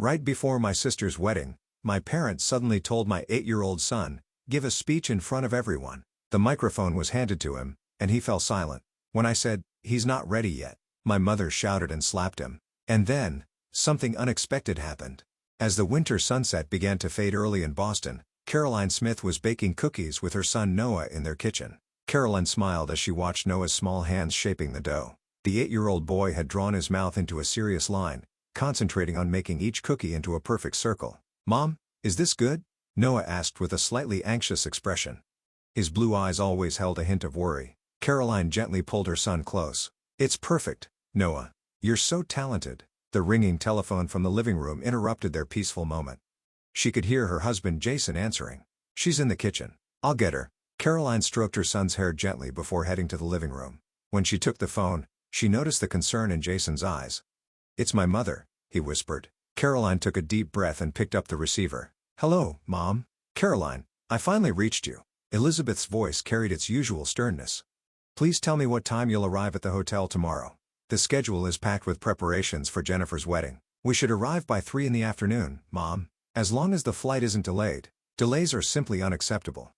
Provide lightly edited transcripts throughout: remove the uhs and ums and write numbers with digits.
Right before my sister's wedding, my parents suddenly told my 8-year-old son, give a speech in front of everyone. The microphone was handed to him, and he fell silent. When I said, he's not ready yet, my mother shouted and slapped him. And then, something unexpected happened. As the winter sunset began to fade early in Boston, Caroline Smith was baking cookies with her son Noah in their kitchen. Caroline smiled as she watched Noah's small hands shaping the dough. The 8-year-old boy had drawn his mouth into a serious line, concentrating on making each cookie into a perfect circle. "Mom, is this good?" Noah asked with a slightly anxious expression. His blue eyes always held a hint of worry. Caroline gently pulled her son close. "It's perfect, Noah. You're so talented." The ringing telephone from the living room interrupted their peaceful moment. She could hear her husband Jason answering. "She's in the kitchen. I'll get her." Caroline stroked her son's hair gently before heading to the living room. When she took the phone, she noticed the concern in Jason's eyes. "It's my mother," he whispered. Caroline took a deep breath and picked up the receiver. "Hello, Mom." "Caroline, I finally reached you." Elizabeth's voice carried its usual sternness. "Please tell me what time you'll arrive at the hotel tomorrow. The schedule is packed with preparations for Jennifer's wedding. We should arrive by 3 in the afternoon, Mom. As long as the flight isn't delayed. Delays are simply unacceptable.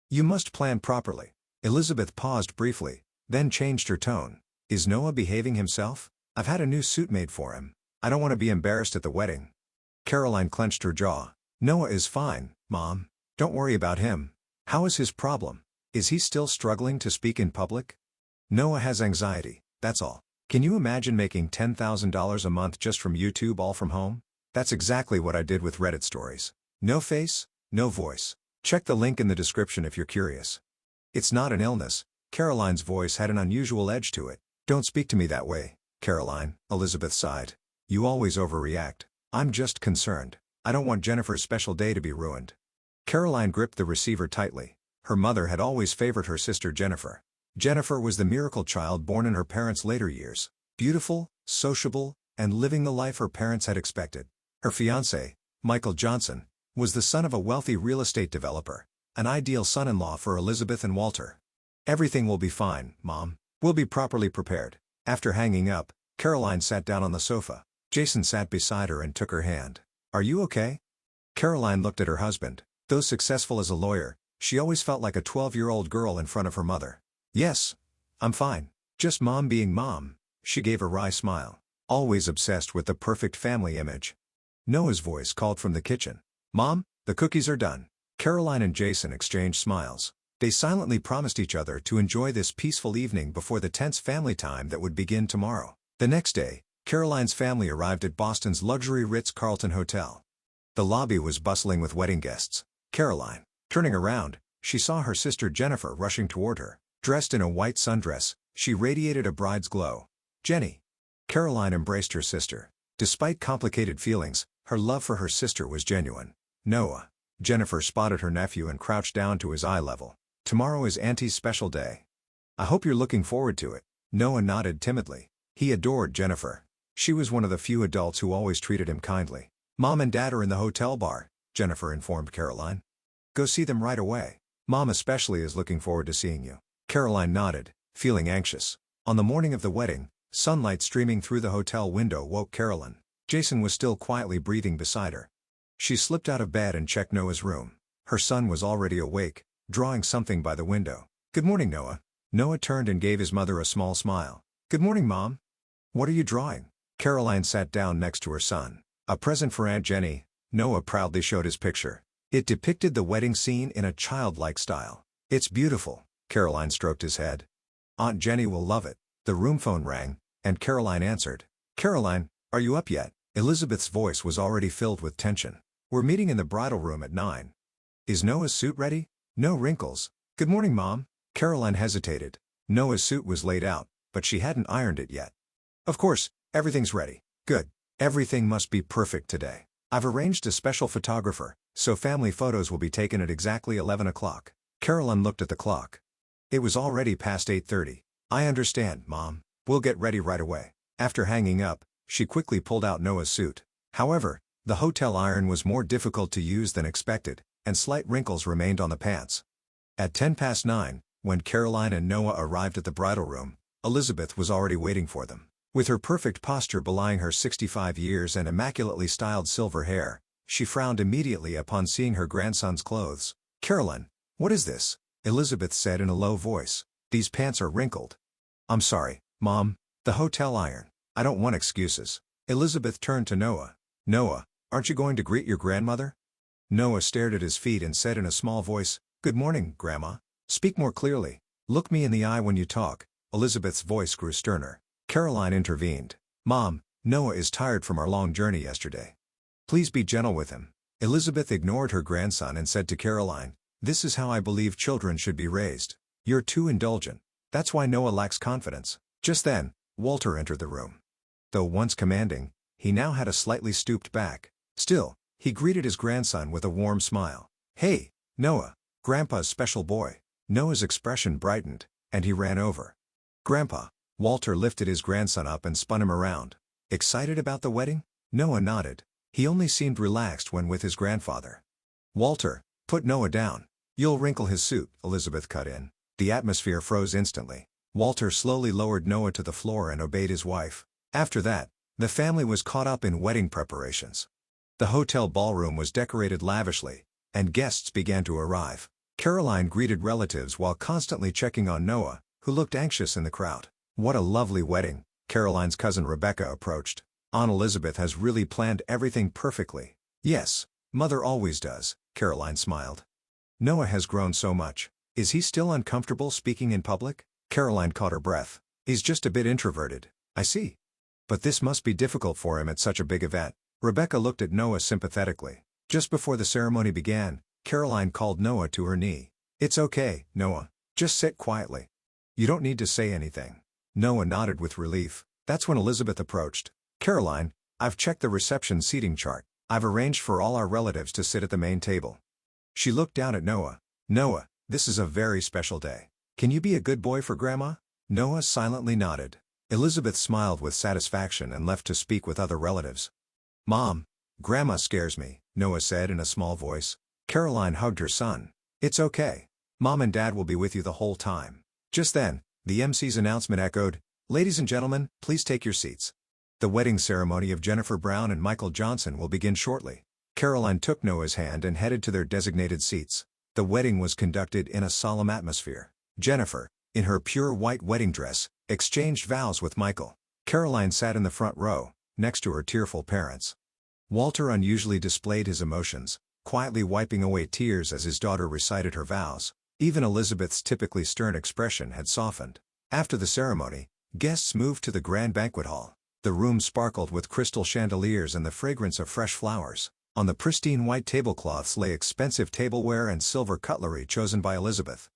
You must plan properly." Elizabeth paused briefly, then changed her tone. "Is Noah behaving himself? I've had a new suit made for him. I don't want to be embarrassed at the wedding." Caroline clenched her jaw. "Noah is fine, Mom. Don't worry about him. How is his problem? Is he still struggling to speak in public?" "Noah has anxiety, that's all. Can you imagine making $10,000 a month just from YouTube all from home? That's exactly what I did with Reddit stories. No face, no voice. Check the link in the description if you're curious." "It's not an illness." Caroline's voice had an unusual edge to it. "Don't speak to me that way, Caroline," Elizabeth sighed. "You always overreact. I'm just concerned. I don't want Jennifer's special day to be ruined." Caroline gripped the receiver tightly. Her mother had always favored her sister Jennifer. Jennifer was the miracle child born in her parents' later years. Beautiful, sociable, and living the life her parents had expected. Her fiancé, Michael Johnson, was the son of a wealthy real estate developer, an ideal son-in-law for Elizabeth and Walter. "Everything will be fine, Mom. We'll be properly prepared." After hanging up, Caroline sat down on the sofa. Jason sat beside her and took her hand. "Are you okay?" Caroline looked at her husband. Though successful as a lawyer, she always felt like a 12-year-old girl in front of her mother. "Yes, I'm fine. Just Mom being Mom." She gave a wry smile. Always obsessed with the perfect family image. Noah's voice called from the kitchen. "Mom, the cookies are done." Caroline and Jason exchanged smiles. They silently promised each other to enjoy this peaceful evening before the tense family time that would begin tomorrow. The next day, Caroline's family arrived at Boston's luxury Ritz-Carlton Hotel. The lobby was bustling with wedding guests. Caroline, turning around, she saw her sister Jennifer rushing toward her. Dressed in a white sundress, she radiated a bride's glow. "Jenny." Caroline embraced her sister. Despite complicated feelings, her love for her sister was genuine. "Noah." Jennifer spotted her nephew and crouched down to his eye level. "Tomorrow is Auntie's special day. I hope you're looking forward to it." Noah nodded timidly. He adored Jennifer. She was one of the few adults who always treated him kindly. "Mom and Dad are in the hotel bar," Jennifer informed Caroline. "Go see them right away. Mom especially is looking forward to seeing you." Caroline nodded, feeling anxious. On the morning of the wedding, sunlight streaming through the hotel window woke Caroline. Jason was still quietly breathing beside her. She slipped out of bed and checked Noah's room. Her son was already awake, drawing something by the window. "Good morning, Noah." Noah turned and gave his mother a small smile. "Good morning, Mom. What are you drawing?" Caroline sat down next to her son. "A present for Aunt Jenny." Noah proudly showed his picture. It depicted the wedding scene in a childlike style. "It's beautiful." Caroline stroked his head. "Aunt Jenny will love it." The room phone rang, and Caroline answered. "Caroline, are you up yet?" Elizabeth's voice was already filled with tension. "We're meeting in the bridal room at 9. Is Noah's suit ready?" "No wrinkles." "Good morning, Mom." Caroline hesitated. Noah's suit was laid out, but she hadn't ironed it yet. "Of course, everything's ready." "Good. Everything must be perfect today. I've arranged a special photographer, so family photos will be taken at exactly 11 o'clock. Caroline looked at the clock. It was already past 8:30. "I understand, Mom. We'll get ready right away." After hanging up, she quickly pulled out Noah's suit. However, the hotel iron was more difficult to use than expected, and slight wrinkles remained on the pants. At 9:10, when Caroline and Noah arrived at the bridal room, Elizabeth was already waiting for them. With her perfect posture belying her 65 years and immaculately styled silver hair, she frowned immediately upon seeing her grandson's clothes. "Caroline, what is this?" Elizabeth said in a low voice. "These pants are wrinkled." "I'm sorry, Mom. The hotel iron. I don't want excuses." Elizabeth turned to Noah. "Noah, aren't you going to greet your grandmother?" Noah stared at his feet and said in a small voice, "Good morning, Grandma." "Speak more clearly. Look me in the eye when you talk." Elizabeth's voice grew sterner. Caroline intervened. "Mom, Noah is tired from our long journey yesterday. Please be gentle with him." Elizabeth ignored her grandson and said to Caroline, "This is how I believe children should be raised. You're too indulgent. That's why Noah lacks confidence." Just then, Walter entered the room. Though once commanding, he now had a slightly stooped back. Still, he greeted his grandson with a warm smile. "Hey, Noah, Grandpa's special boy." Noah's expression brightened, and he ran over. "Grandpa." Walter lifted his grandson up and spun him around. "Excited about the wedding?" Noah nodded. He only seemed relaxed when with his grandfather. "Walter, put Noah down. You'll wrinkle his suit," Elizabeth cut in. The atmosphere froze instantly. Walter slowly lowered Noah to the floor and obeyed his wife. After that, the family was caught up in wedding preparations. The hotel ballroom was decorated lavishly, and guests began to arrive. Caroline greeted relatives while constantly checking on Noah, who looked anxious in the crowd. "What a lovely wedding," Caroline's cousin Rebecca approached. "Aunt Elizabeth has really planned everything perfectly." "Yes, Mother always does," Caroline smiled. "Noah has grown so much. Is he still uncomfortable speaking in public?" Caroline caught her breath. "He's just a bit introverted." "I see. But this must be difficult for him at such a big event." Rebecca looked at Noah sympathetically. Just before the ceremony began, Caroline called Noah to her knee. "It's okay, Noah. Just sit quietly. You don't need to say anything." Noah nodded with relief. That's when Elizabeth approached. "Caroline, I've checked the reception seating chart. I've arranged for all our relatives to sit at the main table." She looked down at Noah. "Noah, this is a very special day. Can you be a good boy for Grandma?" Noah silently nodded. Elizabeth smiled with satisfaction and left to speak with other relatives. "Mom, Grandma scares me," Noah said in a small voice. Caroline hugged her son. "It's okay. Mom and Dad will be with you the whole time." Just then, the MC's announcement echoed, "Ladies and gentlemen, please take your seats. The wedding ceremony of Jennifer Brown and Michael Johnson will begin shortly." Caroline took Noah's hand and headed to their designated seats. The wedding was conducted in a solemn atmosphere. Jennifer, in her pure white wedding dress, exchanged vows with Michael. Caroline sat in the front row, next to her tearful parents. Walter unusually displayed his emotions, quietly wiping away tears as his daughter recited her vows. Even Elizabeth's typically stern expression had softened. After the ceremony, guests moved to the grand banquet hall. The room sparkled with crystal chandeliers and the fragrance of fresh flowers. On the pristine white tablecloths lay expensive tableware and silver cutlery chosen by Elizabeth.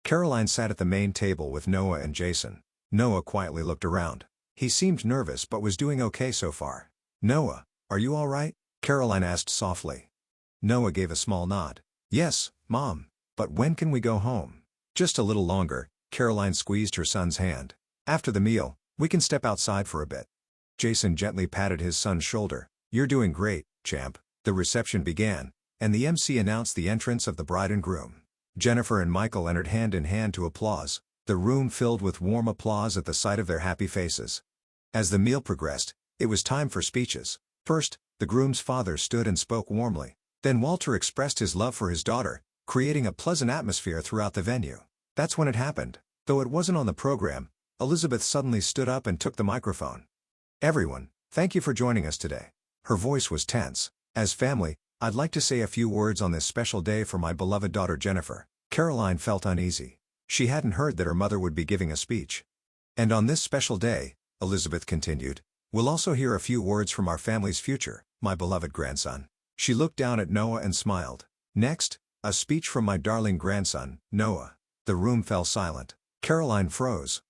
Caroline sat at the main table with Noah and Jason. Noah quietly looked around. He seemed nervous but was doing okay so far. "Noah, are you all right?" Caroline asked softly. Noah gave a small nod. "Yes, Mom. But when can we go home?" "Just a little longer." Caroline squeezed her son's hand. "After the meal, we can step outside for a bit." Jason gently patted his son's shoulder. "You're doing great, champ." The reception began, and the MC announced the entrance of the bride and groom. Jennifer and Michael entered hand in hand to applause. The room filled with warm applause at the sight of their happy faces. As the meal progressed, it was time for speeches. First, the groom's father stood and spoke warmly. Then Walter expressed his love for his daughter, creating a pleasant atmosphere throughout the venue. That's when it happened. Though it wasn't on the program, Elizabeth suddenly stood up and took the microphone. "Everyone, thank you for joining us today." Her voice was tense. "As family, I'd like to say a few words on this special day for my beloved daughter Jennifer." Caroline felt uneasy. She hadn't heard that her mother would be giving a speech. "And on this special day," Elizabeth continued, "we'll also hear a few words from our family's future, my beloved grandson." She looked down at Noah and smiled. "Next, a speech from my darling grandson, Noah." The room fell silent. Caroline froze.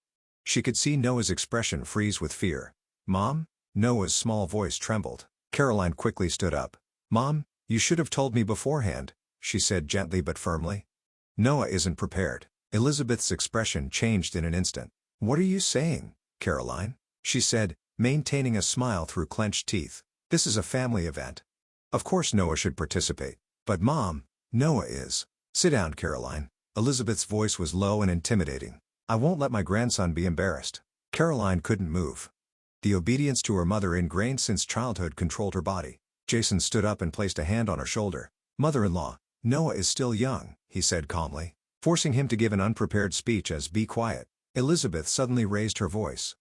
She could see Noah's expression freeze with fear. "Mom?" Noah's small voice trembled. Caroline quickly stood up. "Mom, you should have told me beforehand," she said gently but firmly. "Noah isn't prepared." Elizabeth's expression changed in an instant. "What are you saying, Caroline?" she said, maintaining a smile through clenched teeth. "This is a family event. Of course Noah should participate. But Mom, Noah is." "Sit down, Caroline." Elizabeth's voice was low and intimidating. "I won't let my grandson be embarrassed." Caroline couldn't move. The obedience to her mother ingrained since childhood controlled her body. Jason stood up and placed a hand on her shoulder. "Mother-in-law, Noah is still young," he said calmly, forcing him to give an unprepared speech as "Be quiet." Elizabeth suddenly raised her voice.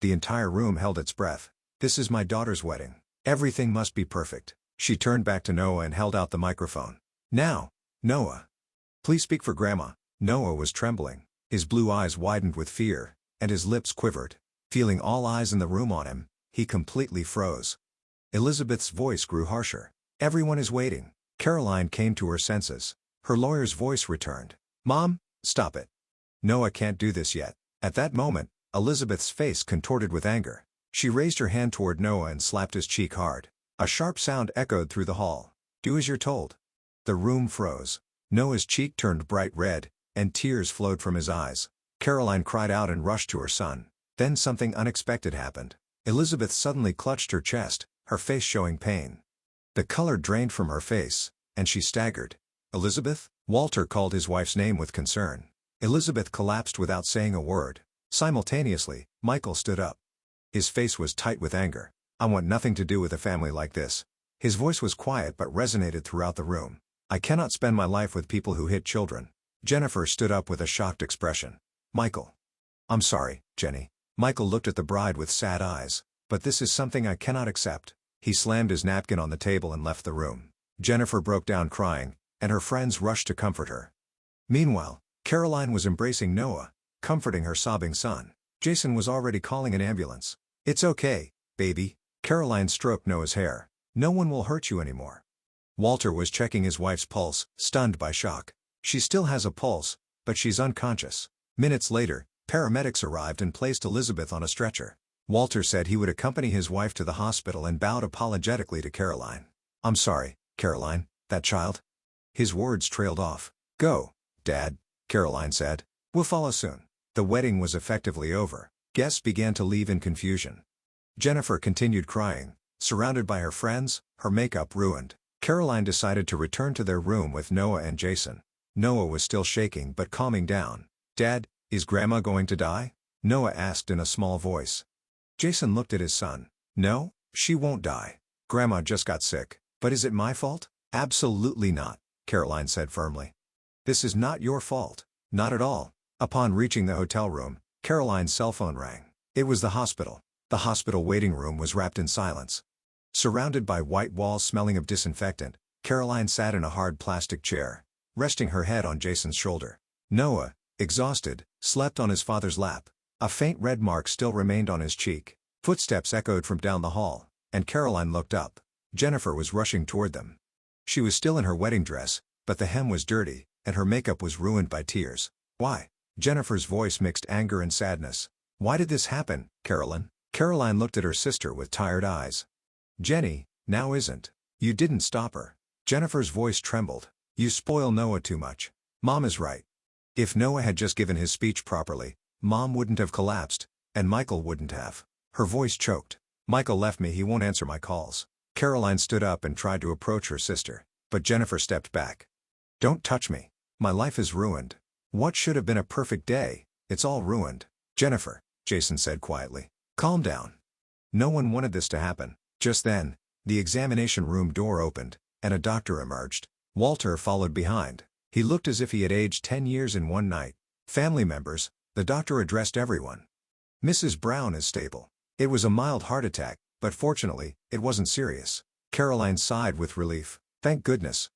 The entire room held its breath. "This is my daughter's wedding. Everything must be perfect." She turned back to Noah and held out the microphone. "Now, Noah. Please speak for Grandma." Noah was trembling. His blue eyes widened with fear, and his lips quivered. Feeling all eyes in the room on him, he completely froze. Elizabeth's voice grew harsher. "Everyone is waiting." Caroline came to her senses. Her lawyer's voice returned. "Mom, stop it. Noah can't do this yet." At that moment, Elizabeth's face contorted with anger. She raised her hand toward Noah and slapped his cheek hard. A sharp sound echoed through the hall. "Do as you're told." The room froze. Noah's cheek turned bright red, and tears flowed from his eyes. Caroline cried out and rushed to her son. Then something unexpected happened. Elizabeth suddenly clutched her chest, her face showing pain. The color drained from her face, and she staggered. "Elizabeth?" Walter called his wife's name with concern. Elizabeth collapsed without saying a word. Simultaneously, Michael stood up. His face was tight with anger. "I want nothing to do with a family like this." His voice was quiet but resonated throughout the room. "I cannot spend my life with people who hit children." Jennifer stood up with a shocked expression. "Michael." "I'm sorry, Jenny." Michael looked at the bride with sad eyes. "But this is something I cannot accept." He slammed his napkin on the table and left the room. Jennifer broke down crying, and her friends rushed to comfort her. Meanwhile, Caroline was embracing Noah, comforting her sobbing son. Jason was already calling an ambulance. "It's okay, baby." Caroline stroked Noah's hair. "No one will hurt you anymore." Walter was checking his wife's pulse, stunned by shock. "She still has a pulse, but she's unconscious." Minutes later, paramedics arrived and placed Elizabeth on a stretcher. Walter said he would accompany his wife to the hospital and bowed apologetically to Caroline. "I'm sorry, Caroline, that child." His words trailed off. "Go, Dad," Caroline said. "We'll follow soon." The wedding was effectively over. Guests began to leave in confusion. Jennifer continued crying, surrounded by her friends, her makeup ruined. Caroline decided to return to their room with Noah and Jason. Noah was still shaking but calming down. "Dad, is Grandma going to die?" Noah asked in a small voice. Jason looked at his son. "No, she won't die. Grandma just got sick." "But is it my fault?" "Absolutely not," Caroline said firmly. "This is not your fault." "Not at all." Upon reaching the hotel room, Caroline's cell phone rang. It was the hospital. The hospital waiting room was wrapped in silence. Surrounded by white walls smelling of disinfectant, Caroline sat in a hard plastic chair, resting her head on Jason's shoulder. Noah, exhausted, slept on his father's lap. A faint red mark still remained on his cheek. Footsteps echoed from down the hall, and Caroline looked up. Jennifer was rushing toward them. She was still in her wedding dress, but the hem was dirty, and her makeup was ruined by tears. "Why?" Jennifer's voice mixed anger and sadness. "Why did this happen, Caroline?" Caroline looked at her sister with tired eyes. "Jenny, now isn't. You didn't stop her." Jennifer's voice trembled. "You spoil Noah too much." "Mom is right. If Noah had just given his speech properly, Mom wouldn't have collapsed, and Michael wouldn't have." Her voice choked. "Michael left me. He won't answer my calls." Caroline stood up and tried to approach her sister, but Jennifer stepped back. "Don't touch me. My life is ruined. What should have been a perfect day, it's all ruined." "Jennifer," Jason said quietly, "calm down. No one wanted this to happen." Just then, the examination room door opened, and a doctor emerged. Walter followed behind. He looked as if he had aged 10 years in one night. "Family members," the doctor addressed everyone. "Mrs. Brown is stable. It was a mild heart attack, but fortunately, it wasn't serious." Caroline sighed with relief. "Thank goodness."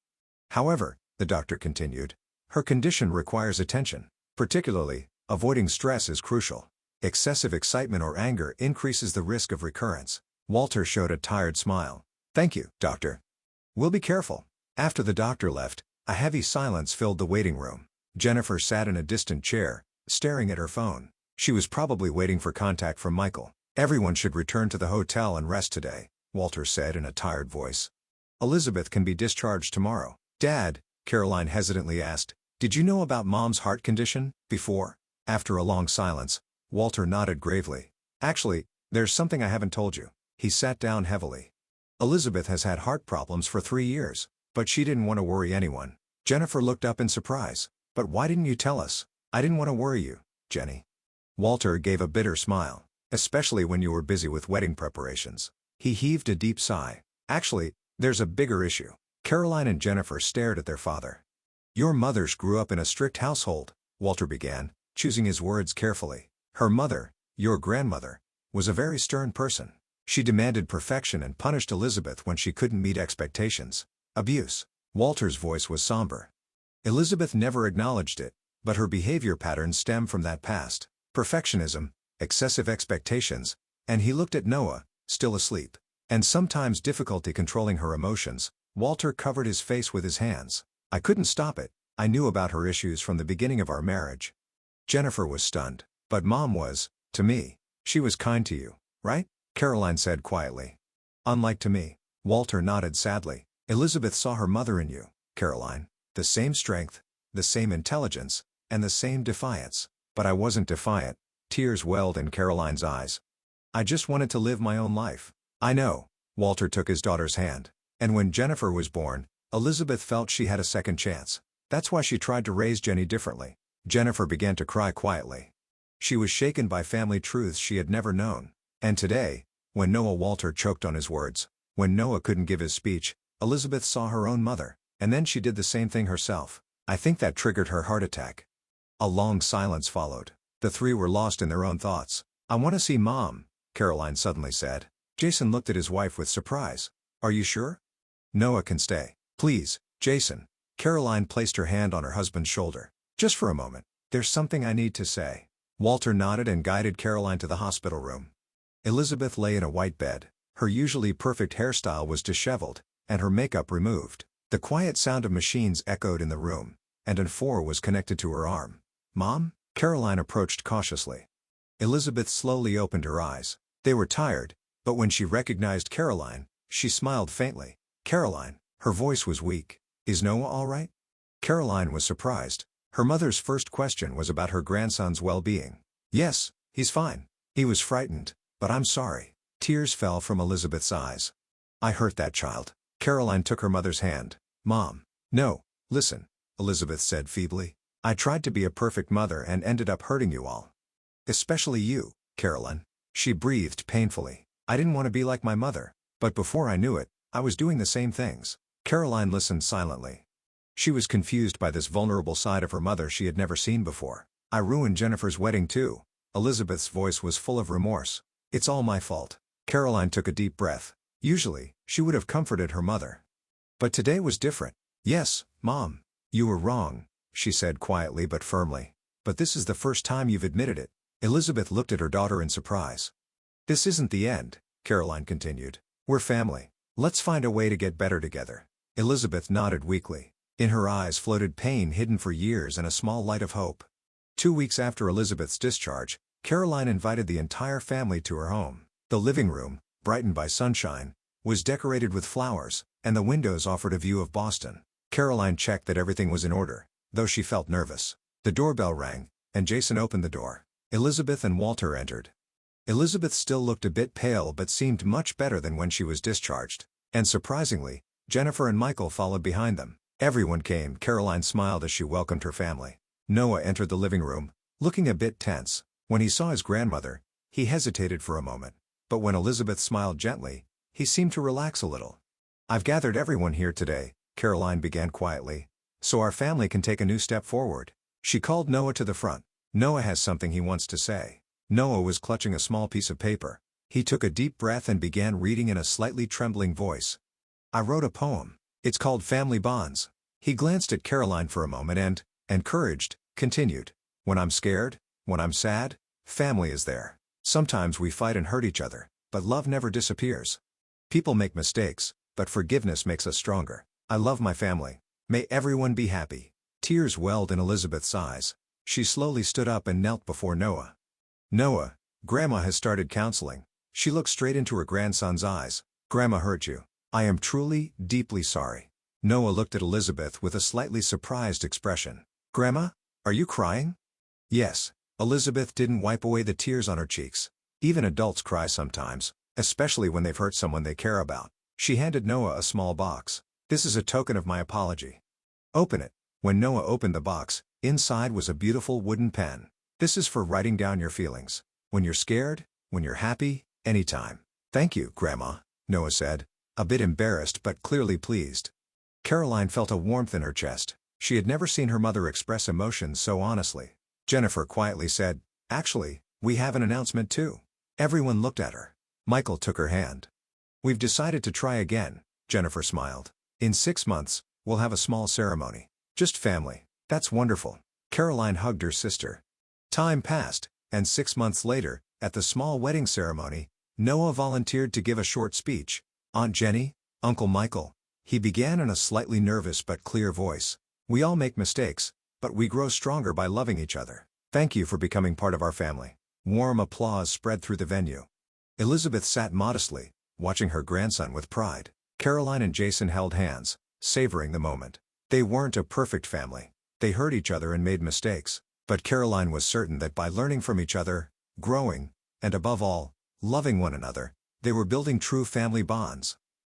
"However," the doctor continued, "her condition requires attention. Particularly, avoiding stress is crucial. Excessive excitement or anger increases the risk of recurrence." Walter showed a tired smile. "Thank you, doctor. We'll be careful." After the doctor left, a heavy silence filled the waiting room. Jennifer sat in a distant chair, staring at her phone. She was probably waiting for contact from Michael. "Everyone should return to the hotel and rest today," Walter said in a tired voice. "Elizabeth can be discharged tomorrow." "Dad," Caroline hesitantly asked, "did you know about Mom's heart condition before?" After a long silence, Walter nodded gravely. "Actually, there's something I haven't told you." He sat down heavily. "Elizabeth has had heart problems for 3 years, but she didn't want to worry anyone." Jennifer looked up in surprise. "But why didn't you tell us?" "I didn't want to worry you, Jenny." Walter gave a bitter smile. Especially when you were busy with wedding preparations. He heaved a deep sigh. Actually, there's a bigger issue. Caroline and Jennifer stared at their father. Your mothers grew up in a strict household, Walter began, choosing his words carefully. Her mother, your grandmother, was a very stern person. She demanded perfection and punished Elizabeth when she couldn't meet expectations. Abuse. Walter's voice was somber. Elizabeth never acknowledged it, but her behavior patterns stem from that past. Perfectionism, excessive expectations, and he looked at Noah, still asleep. And sometimes difficulty controlling her emotions. Walter covered his face with his hands. I couldn't stop it. I knew about her issues from the beginning of our marriage. Jennifer was stunned. But Mom was, to me. She was kind to you, right? Caroline said quietly. Unlike to me. Walter nodded sadly. Elizabeth saw her mother in you, Caroline. The same strength, the same intelligence, and the same defiance. But I wasn't defiant. Tears welled in Caroline's eyes. I just wanted to live my own life. I know. Walter took his daughter's hand. And when Jennifer was born, Elizabeth felt she had a second chance. That's why she tried to raise Jenny differently. Jennifer began to cry quietly. She was shaken by family truths she had never known. And today, when Walter choked on his words, when Noah couldn't give his speech, Elizabeth saw her own mother, and then she did the same thing herself. I think that triggered her heart attack. A long silence followed. The three were lost in their own thoughts. I want to see Mom, Caroline suddenly said. Jason looked at his wife with surprise. Are you sure? Noah can stay. Please, Jason. Caroline placed her hand on her husband's shoulder. Just for a moment. There's something I need to say. Walter nodded and guided Caroline to the hospital room. Elizabeth lay in a white bed. Her usually perfect hairstyle was disheveled, and her makeup removed. The quiet sound of machines echoed in the room, and an IV was connected to her arm. Mom? Caroline approached cautiously. Elizabeth slowly opened her eyes. They were tired, but when she recognized Caroline, she smiled faintly. Caroline, her voice was weak. Is Noah all right? Caroline was surprised. Her mother's first question was about her grandson's well-being. Yes, he's fine. He was frightened, but I'm sorry. Tears fell from Elizabeth's eyes. I hurt that child. Caroline took her mother's hand. Mom. No, listen, Elizabeth said feebly. I tried to be a perfect mother and ended up hurting you all. Especially you, Caroline. She breathed painfully. I didn't want to be like my mother, but before I knew it, I was doing the same things. Caroline listened silently. She was confused by this vulnerable side of her mother she had never seen before. I ruined Jennifer's wedding too. Elizabeth's voice was full of remorse. It's all my fault. Caroline took a deep breath. Usually, she would have comforted her mother. But today was different. Yes, Mom. You were wrong, she said quietly but firmly. But this is the first time you've admitted it. Elizabeth looked at her daughter in surprise. This isn't the end, Caroline continued. We're family. Let's find a way to get better together. Elizabeth nodded weakly. In her eyes floated pain hidden for years and a small light of hope. 2 weeks after Elizabeth's discharge, Caroline invited the entire family to her home. The living room, brightened by sunshine, was decorated with flowers, and the windows offered a view of Boston. Caroline checked that everything was in order, though she felt nervous. The doorbell rang, and Jason opened the door. Elizabeth and Walter entered. Elizabeth still looked a bit pale but seemed much better than when she was discharged. And surprisingly, Jennifer and Michael followed behind them. Everyone came. Caroline smiled as she welcomed her family. Noah entered the living room, looking a bit tense. When he saw his grandmother, he hesitated for a moment. But when Elizabeth smiled gently, he seemed to relax a little. I've gathered everyone here today, Caroline began quietly, so our family can take a new step forward. She called Noah to the front. Noah has something he wants to say. Noah was clutching a small piece of paper. He took a deep breath and began reading in a slightly trembling voice. I wrote a poem. It's called Family Bonds. He glanced at Caroline for a moment and, encouraged, continued. When I'm scared, when I'm sad, family is there. Sometimes we fight and hurt each other, but love never disappears. People make mistakes, but forgiveness makes us stronger. I love my family. May everyone be happy. Tears welled in Elizabeth's eyes. She slowly stood up and knelt before Noah. Noah, Grandma has started counseling. She looked straight into her grandson's eyes. Grandma hurt you. I am truly, deeply sorry. Noah looked at Elizabeth with a slightly surprised expression. Grandma, are you crying? Yes. Elizabeth didn't wipe away the tears on her cheeks. Even adults cry sometimes, especially when they've hurt someone they care about. She handed Noah a small box. This is a token of my apology. Open it. When Noah opened the box, inside was a beautiful wooden pen. This is for writing down your feelings. When you're scared, When you're happy, anytime. Thank you, Grandma, Noah said, a bit embarrassed but clearly pleased. Caroline felt a warmth in her chest. She had never seen her mother express emotions so honestly. Jennifer quietly said, "Actually, we have an announcement too." Everyone looked at her. Michael took her hand. "We've decided to try again," Jennifer smiled. "In 6 months, we'll have a small ceremony. Just family." "That's wonderful." Caroline hugged her sister. Time passed, and 6 months later, at the small wedding ceremony, Noah volunteered to give a short speech. "Aunt Jenny, Uncle Michael," he began in a slightly nervous but clear voice. "We all make mistakes, but we grow stronger by loving each other. Thank you for becoming part of our family." Warm applause spread through the venue. Elizabeth sat modestly, watching her grandson with pride. Caroline and Jason held hands, savoring the moment. They weren't a perfect family. They hurt each other and made mistakes. But Caroline was certain that by learning from each other, growing, and above all, loving one another, they were building true family bonds.